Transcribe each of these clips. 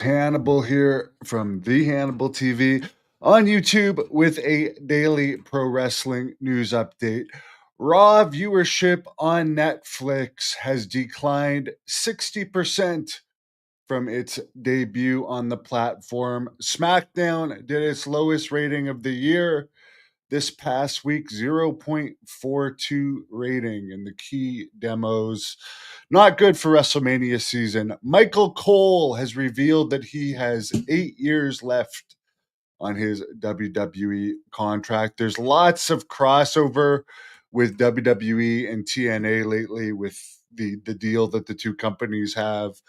Hannibal here from The Hannibal TV on YouTube with a daily pro wrestling news update. Raw viewership on Netflix has declined 60% from its debut on the platform. SmackDown did its lowest rating of the year this past week, 0.42 rating in the key demos. Not good for WrestleMania season. Michael Cole has revealed that he has 8 years left on his WWE contract. There's lots of crossover with WWE and TNA lately with the deal that the two companies have.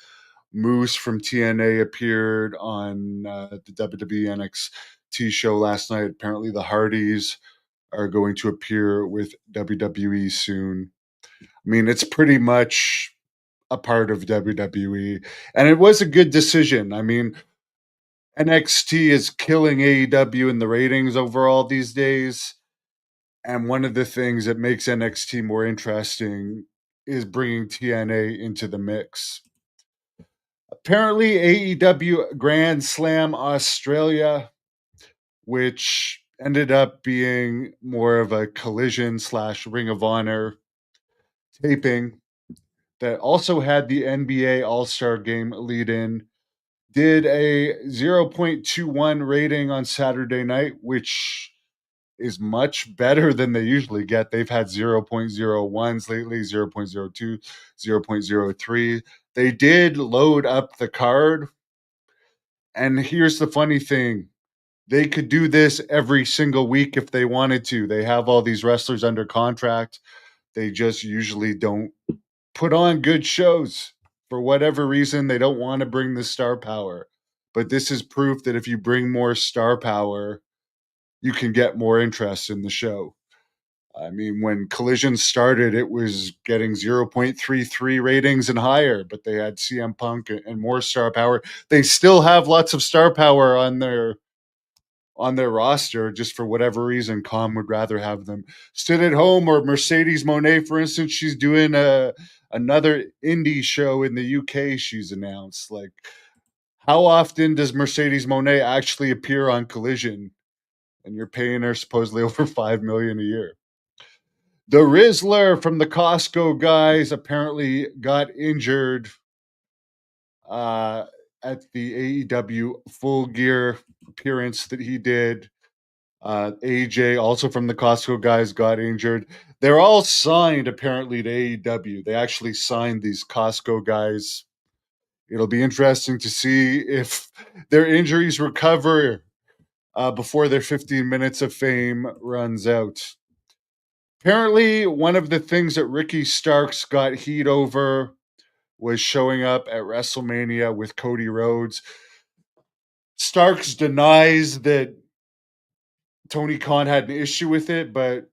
Moose from TNA appeared on the WWE NXT show last night. Apparently, the Hardys are going to appear with WWE soon. I mean, it's pretty much a part of WWE, and it was a good decision. I mean, NXT is killing AEW in the ratings overall these days, and one of the things that makes NXT more interesting is bringing TNA into the mix. Apparently, AEW Grand Slam Australia, which ended up being more of a collision slash Ring of Honor taping that also had the NBA All Star Game lead in, did a 0.21 rating on Saturday night, which is much better than they usually get. They've had 0.01s lately, 0.02, 0.03. They did load up the card. And here's the funny thing, they could do this every single week if they wanted to. They have all these wrestlers under contract. They just usually don't put on good shows. For whatever reason, they don't want to bring the star power. But this is proof that if you bring more star power, you can get more interest in the show. I mean, when Collision started, it was getting 0.33 ratings and higher, but they had CM Punk and more star power. They still have lots of star power on their roster. Just for whatever reason, Com would rather have them sit at home. Or Mercedes Monet, for instance, she's doing another indie show in the UK. She's announced. Like, how often does Mercedes Monet actually appear on Collision? And you're paying her supposedly over 5 million a year. The Rizzler from the Costco guys apparently got injured uh, at the AEW Full Gear appearance that he did. AJ, also from the Costco guys, got injured. They're all signed apparently to AEW. They actually signed these Costco guys. It'll be interesting to see if their injuries recover before their 15 minutes of fame runs out. Apparently, one of the things that Ricky Starks got heat over was showing up at WrestleMania with Cody Rhodes. Starks denies that Tony Khan had an issue with it, but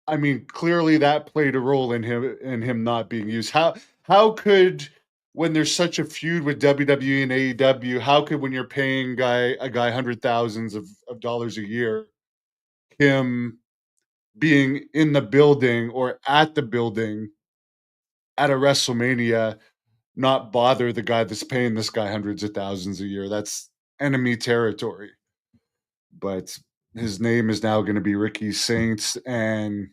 I mean, clearly that played a role in him not being used. How could, when there's such a feud with WWE and AEW, how could, when you're paying a guy hundred thousands of dollars a year, him being in the building or at the building at a WrestleMania, not bother the guy that's paying this guy hundreds of thousands a year? That's enemy territory. But his name is now going to be Ricky Saints, and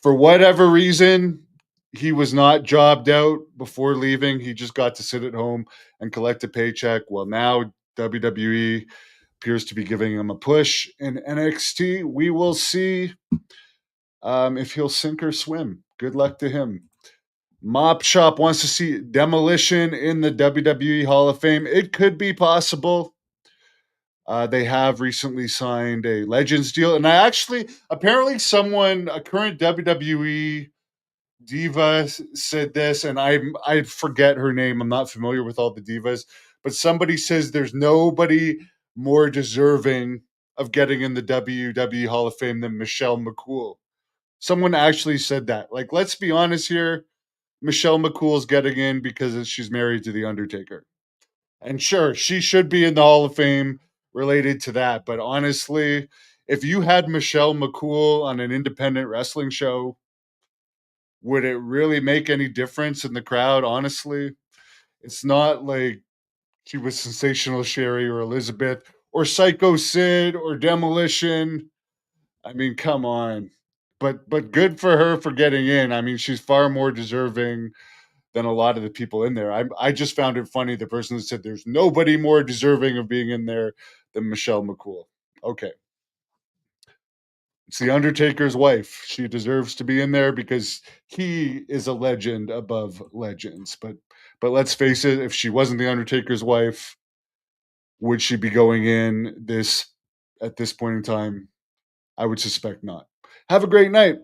for whatever reason, he was not jobbed out before leaving. He just got to sit at home and collect a paycheck. Well, now WWE appears to be giving him a push in NXT. We will see if he'll sink or swim. Good luck to him. Mop Shop wants to see Demolition in the WWE Hall of Fame. It could be possible. They have recently signed a Legends deal. And apparently, a current WWE diva said this, and I forget her name. I'm not familiar with all the divas, but somebody says there's nobody more deserving of getting in the WWE Hall of Fame than Michelle McCool. Someone actually said that. Like, let's be honest here. Michelle McCool's getting in because she's married to the Undertaker. And sure, she should be in the Hall of Fame related to that. But honestly, if you had Michelle McCool on an independent wrestling show, would it really make any difference in the crowd? Honestly, it's not like she was Sensational Sherry or Elizabeth or Psycho Sid or Demolition. I mean, come on. But good for her for getting in. I mean, she's far more deserving than a lot of the people in there. I just found it funny the person that said there's nobody more deserving of being in there than Michelle McCool. Okay. It's the Undertaker's wife. She deserves to be in there because he is a legend above legends. But let's face it, if she wasn't the Undertaker's wife, would she be going in this at this point in time? I would suspect not. Have a great night.